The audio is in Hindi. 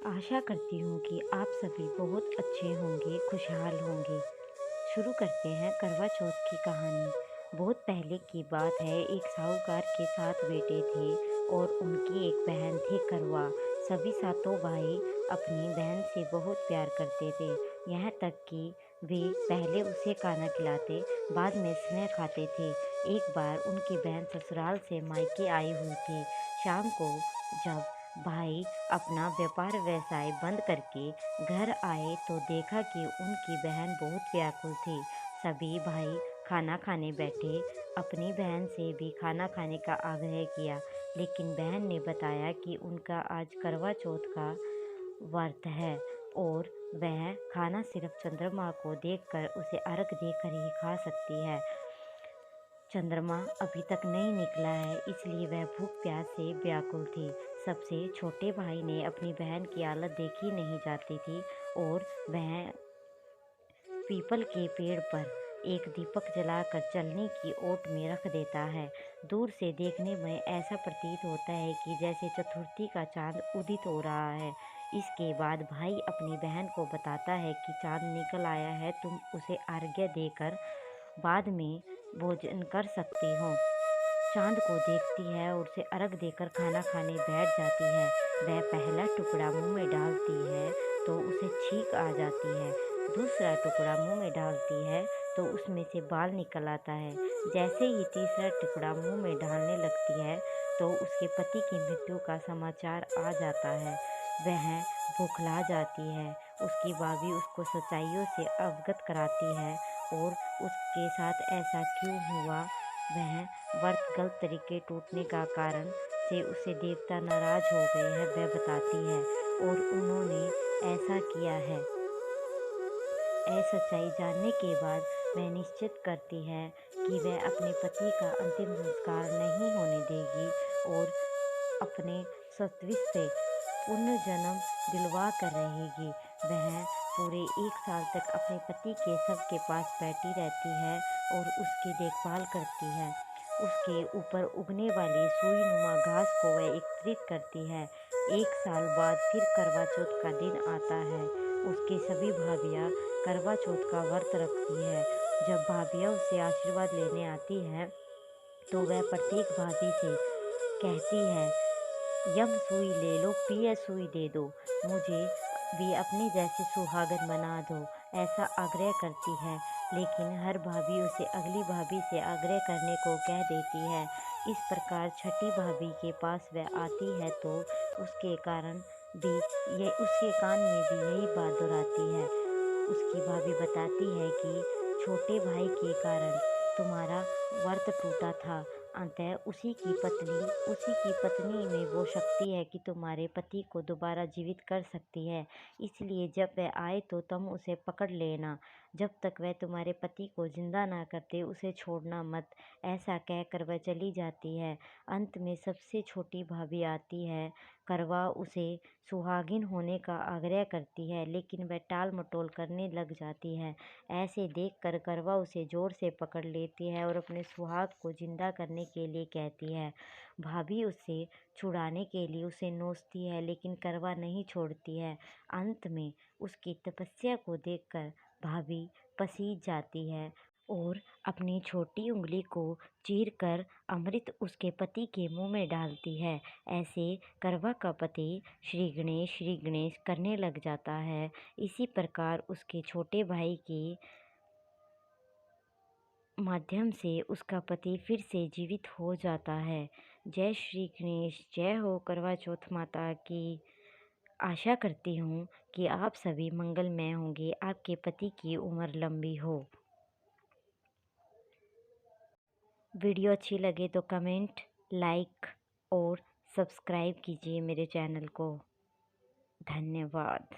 आशा करती हूँ कि आप सभी बहुत अच्छे होंगे, खुशहाल होंगे। शुरू करते हैं करवा चौथ की कहानी। बहुत पहले की बात है, एक साहूकार के 7 बेटे थे और उनकी एक बहन थी करवा। सभी सातों भाई अपनी बहन से बहुत प्यार करते थे, यहाँ तक कि वे पहले उसे खाना खिलाते, बाद में स्नेह खाते थे। एक बार उनकी बहन ससुराल से मायके आई हुई थी। शाम को जब भाई अपना व्यापार व्यवसाय बंद करके घर आए तो देखा कि उनकी बहन बहुत व्याकुल थी। सभी भाई खाना खाने बैठे, अपनी बहन से भी खाना खाने का आग्रह किया, लेकिन बहन ने बताया कि उनका आज करवा चौथ का व्रत है और वह खाना सिर्फ चंद्रमा को देखकर, उसे अर्घ देकर ही खा सकती है। चंद्रमा अभी तक नहीं निकला है, इसलिए वह भूख प्यास से व्याकुल थी। सबसे छोटे भाई ने अपनी बहन की हालत देखी नहीं जाती थी और वह पीपल के पेड़ पर एक दीपक जलाकर चलने की ओट में रख देता है। दूर से देखने में ऐसा प्रतीत होता है कि जैसे चतुर्थी का चांद उदित हो रहा है। इसके बाद भाई अपनी बहन को बताता है कि चांद निकल आया है, तुम उसे अर्घ्य देकर बाद में भोजन कर सकती हो। चांद को देखती है और उसे अर्घ देकर खाना खाने बैठ जाती है। वह पहला टुकड़ा मुंह में डालती है तो उसे छींक आ जाती है। दूसरा टुकड़ा मुंह में डालती है तो उसमें से बाल निकल आता है। जैसे ही तीसरा टुकड़ा मुंह में डालने लगती है तो उसके पति की मृत्यु का समाचार आ जाता है। वह बौखला जाती है। उसकी भाभी उसको सच्चाइयों से अवगत कराती है और उसके साथ ऐसा क्यों हुआ, वह व्रत गलत तरीके टूटने का कारण से उसे देवता नाराज हो गए हैं, वह बताती है और उन्होंने ऐसा किया है। सच्चाई जानने के बाद वह निश्चित करती है कि वह अपने पति का अंतिम संस्कार नहीं होने देगी और अपने सत्विश से पुनर्जन्म दिलवा कर रहेगी। वह पूरे 1 साल तक अपने पति के शव के पास बैठी रहती है और उसकी देखभाल करती है। उसके ऊपर उगने वाली सुईनुमा घास को वह एकत्रित करती है। 1 साल बाद फिर करवा चौथ का दिन आता है। उसकी सभी भाभियाँ करवा चौथ का व्रत रखती है। जब भाभियाँ उससे आशीर्वाद लेने आती हैं तो वह प्रत्येक भाभी से कहती है, यम सुई ले लो, पिया सुई दे दो, मुझे भी अपनी जैसी सुहागन बना दो, ऐसा आग्रह करती है। लेकिन हर भाभी उसे अगली भाभी से आग्रह करने को कह देती है। इस प्रकार छठी भाभी के पास वह आती है तो उसके कारण भी उसके कान में भी यही बात दोहराती है। उसकी भाभी बताती है कि छोटे भाई के कारण तुम्हारा व्रत टूटा था। अतः उसी की पत्नी में वो शक्ति है कि तुम्हारे पति को दोबारा जीवित कर सकती है। इसलिए जब वह आए तो तुम उसे पकड़ लेना। जब तक वह तुम्हारे पति को जिंदा ना करते उसे छोड़ना मत। ऐसा कहकर वह चली जाती है। अंत में सबसे छोटी भाभी आती है। करवा उसे सुहागिन होने का आग्रह करती है, लेकिन वह टाल मटोल करने लग जाती है। ऐसे देखकर करवा उसे जोर से पकड़ लेती है और अपने सुहाग को जिंदा करने के लिए कहती है। भाभी उसे छुड़ाने के लिए उसे नोचती है, लेकिन करवा नहीं छोड़ती है। अंत में उसकी तपस्या को देखकर भाभी पसीज जाती है और अपनी छोटी उंगली को चीरकर अमृत उसके पति के मुंह में डालती है। ऐसे करवा का पति श्री गणेश करने लग जाता है। इसी प्रकार उसके छोटे भाई के माध्यम से उसका पति फिर से जीवित हो जाता है। जय श्री गणेश, जय हो करवा चौथ माता की। आशा करती हूँ कि आप सभी मंगलमय होंगे, आपके पति की उम्र लंबी हो। वीडियो अच्छी लगे तो कमेंट, लाइक और सब्सक्राइब कीजिए मेरे चैनल को। धन्यवाद।